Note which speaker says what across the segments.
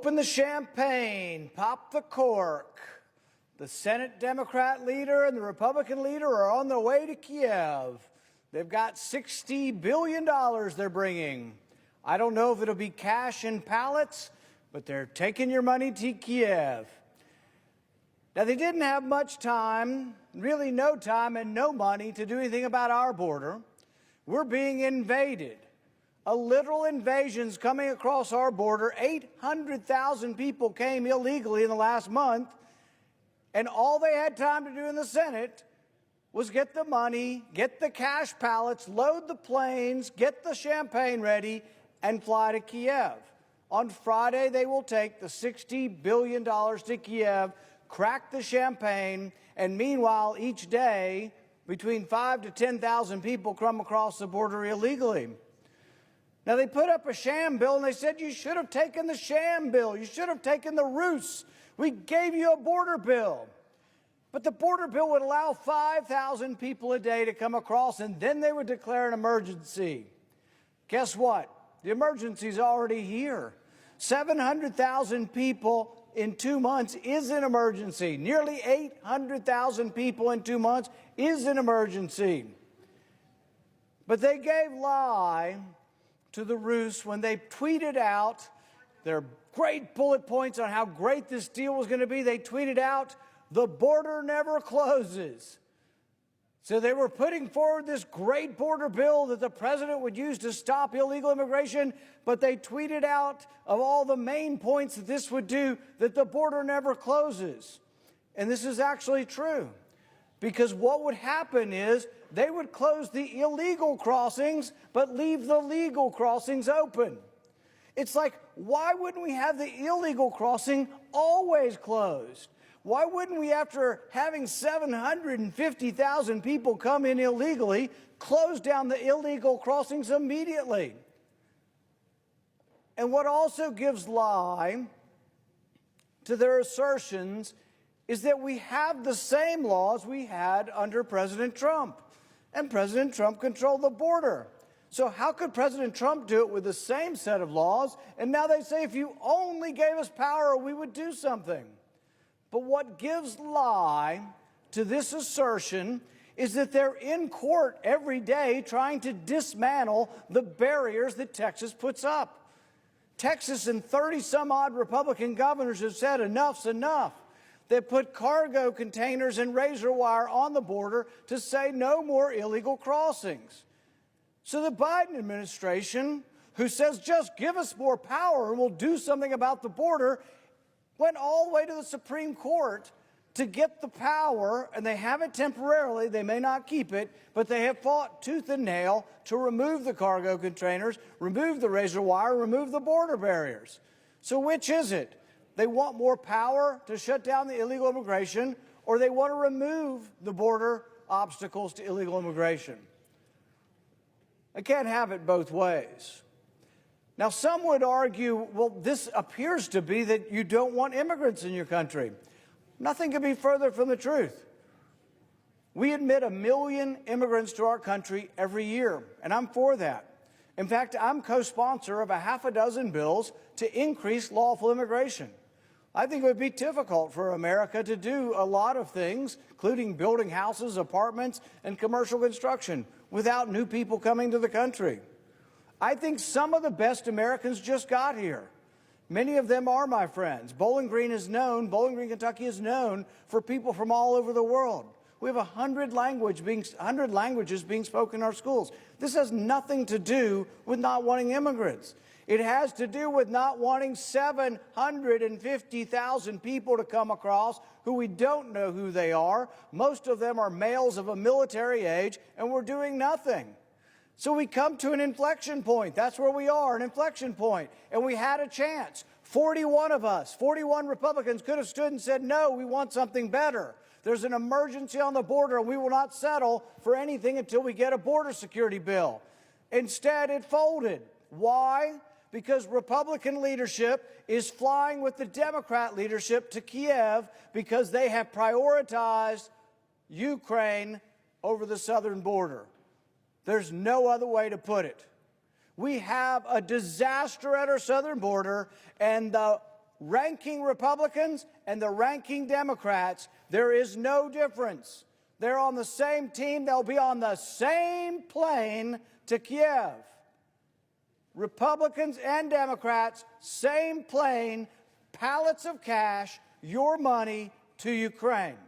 Speaker 1: Open the champagne, pop the cork. The Senate Democrat leader and the Republican leader are on their way to Kiev. They've got $60 billion they're bringing. I don't know if it'll be cash in pallets, but they're taking your money to Kiev. Now, they didn't have much time, really no time and no money to do anything about our border. We're being invaded. A literal invasion's coming across our border. 800,000 people came illegally in the last month, and all they had time to do in the Senate was get the money, get the cash pallets, load the planes, get the champagne ready, and fly to Kiev. On Friday, they will take the $60 billion to Kiev, crack the champagne, and meanwhile, each day, between 5,000 to 10,000 people come across the border illegally. Now, they put up a sham bill, and they said, you should have taken the sham bill. You should have taken the ruse. We gave you a border bill. But the border bill would allow 5,000 people a day to come across, and then they would declare an emergency. Guess what? The emergency's already here. 700,000 people in 2 months is an emergency. Nearly 800,000 people in 2 months is an emergency. But they gave lie to the ruse when they tweeted out their great bullet points on how great this deal was going to be. They tweeted out, the border never closes. So they were putting forward this great border bill that the president would use to stop illegal immigration, but they tweeted out of all the main points that this would do, that the border never closes. And this is actually true, because what would happen is they would close the illegal crossings, but leave the legal crossings open. It's like, why wouldn't we have the illegal crossing always closed? Why wouldn't we, after having 750,000 people come in illegally, close down the illegal crossings immediately? And what also gives lie to their assertions is that we have the same laws we had under President Trump. And President Trump controlled the border. So how could President Trump do it with the same set of laws? And now they say, if you only gave us power, we would do something. But what gives lie to this assertion is that they're in court every day trying to dismantle the barriers that Texas puts up. Texas and 30-some-odd Republican governors have said enough's enough. They put cargo containers and razor wire on the border to say no more illegal crossings. So the Biden administration, who says just give us more power and we'll do something about the border, went all the way to the Supreme Court to get the power, and they have it temporarily. They may not keep it, but they have fought tooth and nail to remove the cargo containers, remove the razor wire, remove the border barriers. So which is it? They want more power to shut down the illegal immigration, or they want to remove the border obstacles to illegal immigration. They can't have it both ways. Now, some would argue, well, this appears to be that you don't want immigrants in your country. Nothing could be further from the truth. We admit 1 million immigrants to our country every year, and I'm for that. In fact, I'm co-sponsor of a half a dozen bills to increase lawful immigration. I think it would be difficult for America to do a lot of things, including building houses, apartments, and commercial construction, without new people coming to the country. I think some of the best Americans just got here. Many of them are my friends. Bowling Green, Kentucky is known for people from all over the world. We have 100 languages being spoken in our schools. This has nothing to do with not wanting immigrants. It has to do with not wanting 750,000 people to come across who we don't know who they are. Most of them are males of a military age, and we're doing nothing. So we come to an inflection point. That's where we are, an inflection point. And we had a chance. 41 of us, 41 Republicans could have stood and said, no, we want something better. There's an emergency on the border, and we will not settle for anything until we get a border security bill. Instead, it folded. Why? Because Republican leadership is flying with the Democrat leadership to Kiev because they have prioritized Ukraine over the southern border. There's no other way to put it. We have a disaster at our southern border, and the ranking Republicans and the ranking Democrats, there is no difference. They're on the same team. They'll be on the same plane to Kiev. Republicans and Democrats, same plane, pallets of cash, your money to Ukraine.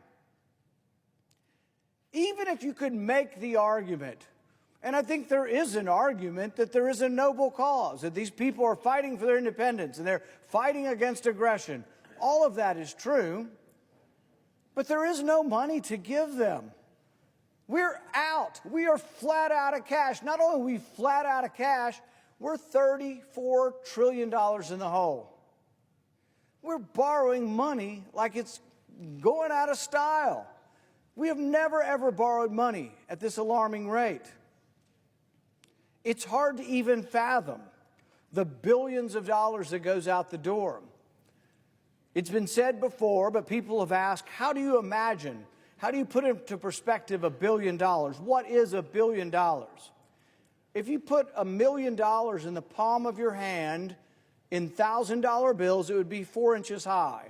Speaker 1: Even if you could make the argument, and I think there is an argument that there is a noble cause, that these people are fighting for their independence and they're fighting against aggression. All of that is true, but there is no money to give them. We're out. We are flat out of cash. Not only are we flat out of cash, we're $34 trillion in the hole. We're borrowing money like it's going out of style. We have never, ever borrowed money at this alarming rate. It's hard to even fathom the billions of dollars that goes out the door. It's been said before, but people have asked, how do you imagine, how do you put into perspective $1 billion? What is $1 billion? If you put $1 million in the palm of your hand in $1,000 bills, it would be 4 inches high.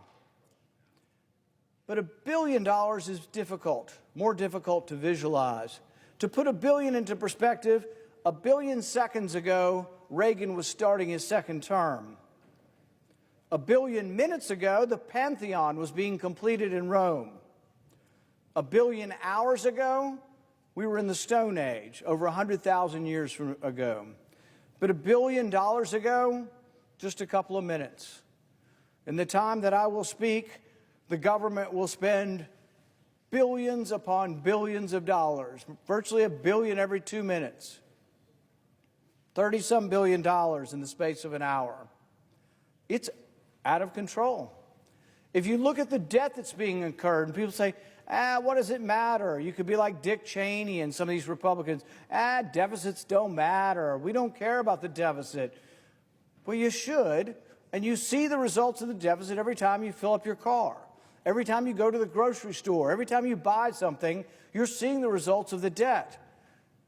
Speaker 1: But $1 billion is difficult, more difficult to visualize. To put $1 billion into perspective, 1 billion seconds ago, Reagan was starting his second term. 1 billion minutes ago, the Pantheon was being completed in Rome. 1 billion hours ago, we were in the Stone Age, over 100,000 years ago. But $1 billion ago, just a couple of minutes. In the time that I will speak, the government will spend billions upon billions of dollars, virtually $1 billion every 2 minutes. 30-some billion dollars in the space of an hour. It's out of control. If you look at the debt that's being incurred, and people say, what does it matter? You could be like Dick Cheney and some of these Republicans. Deficits don't matter. We don't care about the deficit. Well, you should, and you see the results of the deficit every time you fill up your car. Every time you go to the grocery store, every time you buy something, you're seeing the results of the debt.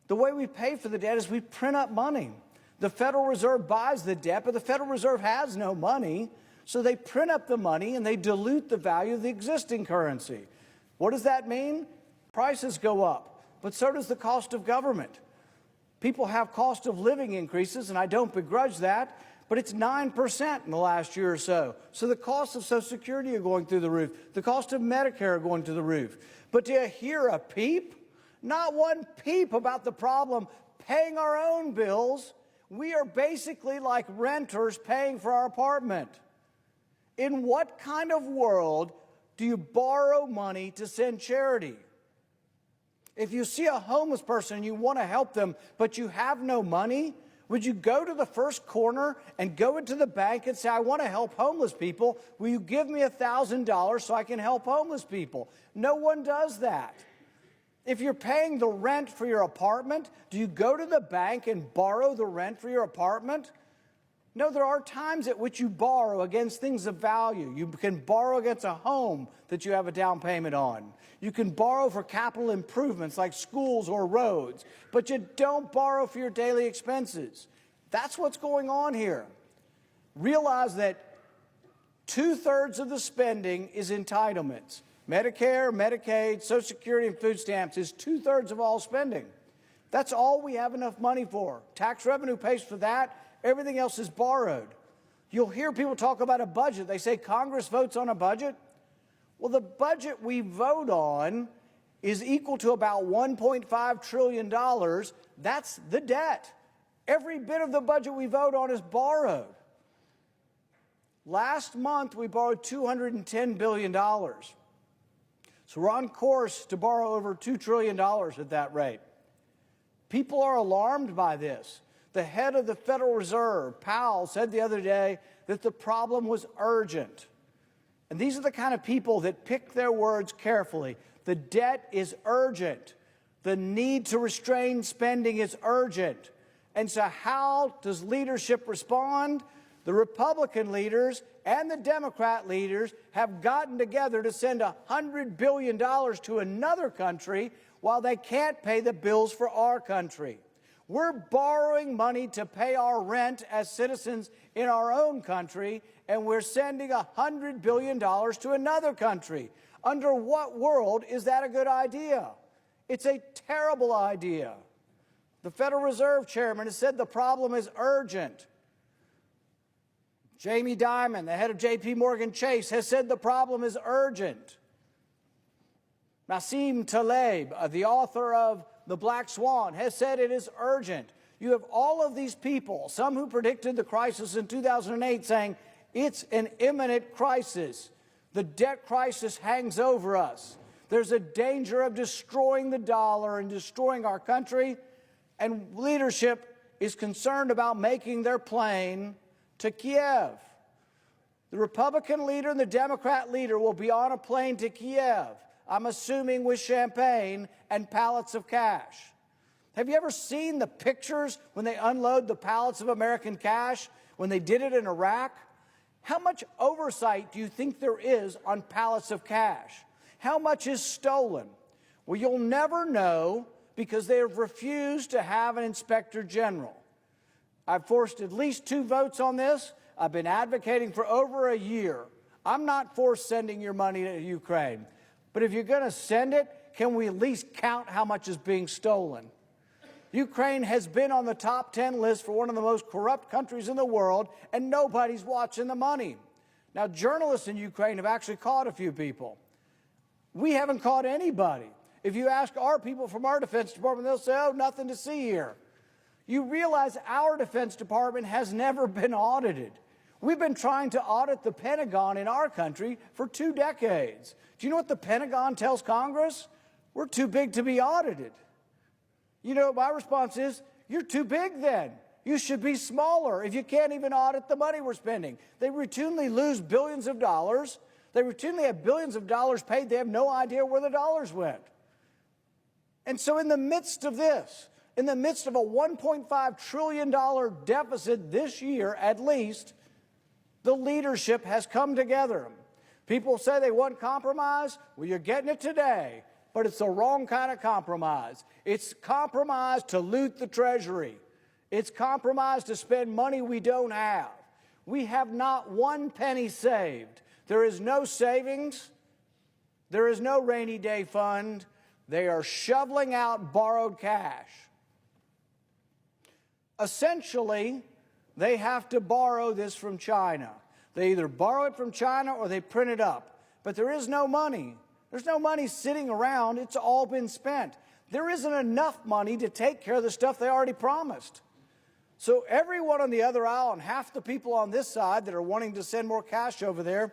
Speaker 1: The way we pay for the debt is we print up money. The Federal Reserve buys the debt, but the Federal Reserve has no money, so they print up the money and they dilute the value of the existing currency. What does that mean? Prices go up, but so does the cost of government. People have cost of living increases, and I don't begrudge that, but it's 9% in the last year or so. So the costs of Social Security are going through the roof. The cost of Medicare are going to the roof. But do you hear a peep? Not one peep about the problem paying our own bills. We are basically like renters paying for our apartment. In what kind of world do you borrow money to send charity? If you see a homeless person and you want to help them, but you have no money, would you go to the first corner and go into the bank and say, I want to help homeless people. Will you give me $1,000 so I can help homeless people? No one does that. If you're paying the rent for your apartment, do you go to the bank and borrow the rent for your apartment? No, there are times at which you borrow against things of value. You can borrow against a home that you have a down payment on. You can borrow for capital improvements like schools or roads, but you don't borrow for your daily expenses. That's what's going on here. Realize that 2/3 of the spending is entitlements. Medicare, Medicaid, Social Security, and food stamps is 2/3 of all spending. That's all we have enough money for. Tax revenue pays for that. Everything else is borrowed. You'll hear people talk about a budget. They say Congress votes on a budget. Well, the budget we vote on is equal to about $1.5 trillion. That's the debt. Every bit of the budget we vote on is borrowed. Last month, we borrowed $210 billion. So we're on course to borrow over $2 trillion at that rate. People are alarmed by this. The head of the Federal Reserve, Powell, said the other day that the problem was urgent. And these are the kind of people that pick their words carefully. The debt is urgent. The need to restrain spending is urgent. And so how does leadership respond? The Republican leaders and the Democrat leaders have gotten together to send $100 billion to another country while they can't pay the bills for our country. We're borrowing money to pay our rent as citizens in our own country, and we're sending $100 billion to another country. Under what world is that a good idea? It's a terrible idea. The Federal Reserve Chairman has said the problem is urgent. Jamie Dimon, the head of J.P. Morgan Chase, has said the problem is urgent. Nassim Taleb, the author of The Black Swan, has said it is urgent. You have all of these people, some who predicted the crisis in 2008, saying it's an imminent crisis. The debt crisis hangs over us. There's a danger of destroying the dollar and destroying our country, and leadership is concerned about making their plane to Kiev. The Republican leader and the Democrat leader will be on a plane to Kiev, I'm assuming with champagne and pallets of cash. Have you ever seen the pictures when they unload the pallets of American cash, when they did it in Iraq? How much oversight do you think there is on pallets of cash? How much is stolen? Well, you'll never know because they have refused to have an inspector general. I've forced at least 2 votes on this. I've been advocating for over a year. I'm not for sending your money to Ukraine. But if you're going to send it, can we at least count how much is being stolen? Ukraine has been on the top 10 list for one of the most corrupt countries in the world, and nobody's watching the money. Now, journalists in Ukraine have actually caught a few people. We haven't caught anybody. If you ask our people from our Defense Department, they'll say, oh, nothing to see here. You realize our Defense Department has never been audited. We've been trying to audit the Pentagon in our country for 2 decades. Do you know what the Pentagon tells Congress? We're too big to be audited. You know, my response is, you're too big then. You should be smaller if you can't even audit the money we're spending. They routinely lose billions of dollars. They routinely have billions of dollars paid. They have no idea where the dollars went. And so in the midst of this, in the midst of a $1.5 trillion deficit this year at least, the leadership has come together. People say they want compromise. Well, you're getting it today, but it's the wrong kind of compromise. It's compromise to loot the Treasury. It's compromise to spend money we don't have. We have not 1 penny saved. There is no savings. There is no rainy day fund. They are shoveling out borrowed cash. Essentially, they have to borrow this from China. They either borrow it from China or they print it up. But there is no money. There's no money sitting around. It's all been spent. There isn't enough money to take care of the stuff they already promised. So everyone on the other aisle and half the people on this side that are wanting to send more cash over there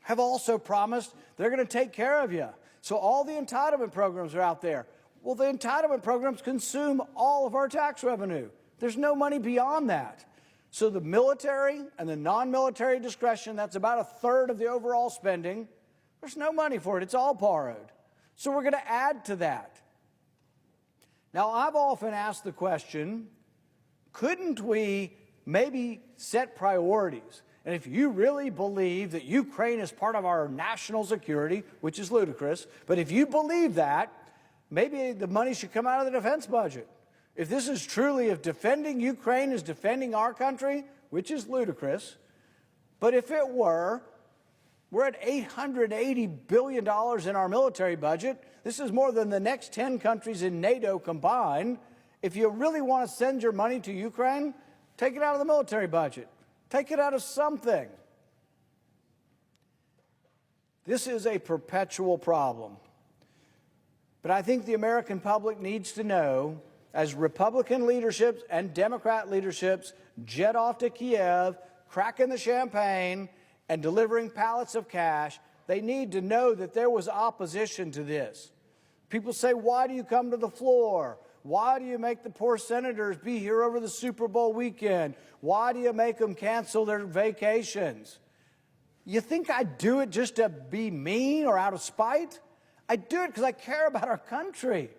Speaker 1: have also promised they're going to take care of you. So all the entitlement programs are out there. Well, the entitlement programs consume all of our tax revenue. There's no money beyond that. So the military and the non-military discretion, that's about 1/3 of the overall spending. There's no money for it. It's all borrowed. So we're going to add to that. Now, I've often asked the question, couldn't we maybe set priorities? And if you really believe that Ukraine is part of our national security, which is ludicrous, but if you believe that, maybe the money should come out of the defense budget. If this is truly, if defending Ukraine is defending our country, which is ludicrous, but if it were, we're at $880 billion in our military budget. This is more than the next 10 countries in NATO combined. If you really want to send your money to Ukraine, take it out of the military budget. Take it out of something. This is a perpetual problem. But I think the American public needs to know, as Republican leaderships and Democrat leaderships jet off to Kiev, cracking the champagne, and delivering pallets of cash, they need to know that there was opposition to this. People say, why do you come to the floor? Why do you make the poor senators be here over the Super Bowl weekend? Why do you make them cancel their vacations? You think I do it just to be mean or out of spite? I do it because I care about our country.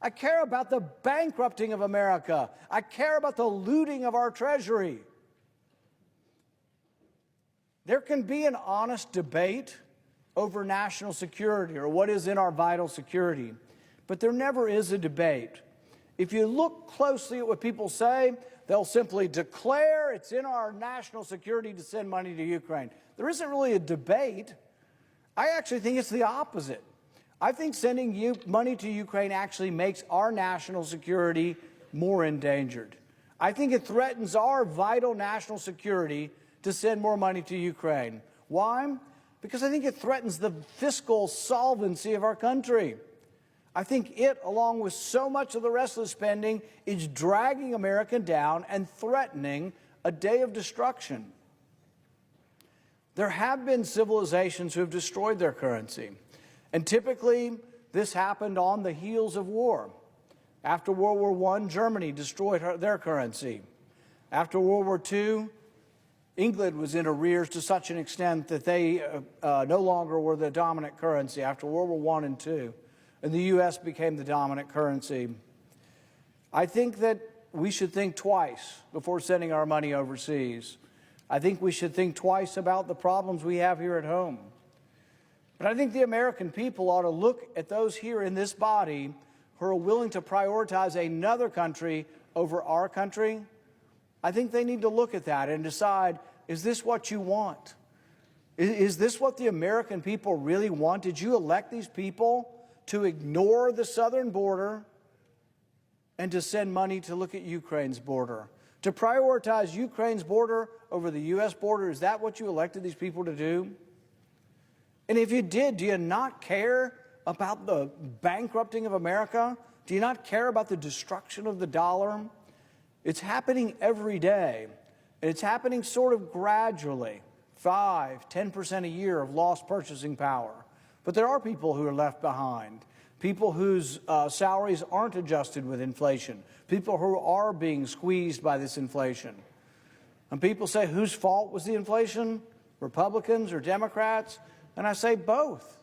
Speaker 1: I care about the bankrupting of America. I care about the looting of our treasury. There can be an honest debate over national security or what is in our vital security, but there never is a debate. If you look closely at what people say, they'll simply declare it's in our national security to send money to Ukraine. There isn't really a debate. I actually think it's the opposite. I think sending money to Ukraine actually makes our national security more endangered. I think it threatens our vital national security to send more money to Ukraine. Why? Because I think it threatens the fiscal solvency of our country. I think it, along with so much of the rest of the spending, is dragging America down and threatening a day of destruction. There have been civilizations who have destroyed their currency, and typically this happened on the heels of war. After World War I, Germany destroyed their currency. After World War II, England was in arrears to such an extent that they no longer were the dominant currency after World War I and II, and the U.S. became the dominant currency. I think that we should think twice before sending our money overseas. I think we should think twice about the problems we have here at home. But I think the American people ought to look at those here in this body who are willing to prioritize another country over our country. I think they need to look at that and decide, is this what you want? Is this what the American people really want? Did you elect these people to ignore the southern border and to send money to look at Ukraine's border? To prioritize Ukraine's border over the U.S. border, is that what you elected these people to do? And if you did, do you not care about the bankrupting of America? Do you not care about the destruction of the dollar? It's happening every day, and it's happening sort of gradually, 5–10% a year of lost purchasing power. But there are people who are left behind, people whose salaries aren't adjusted with inflation, people who are being squeezed by this inflation. And people say, whose fault was the inflation? Republicans or Democrats? And I say both.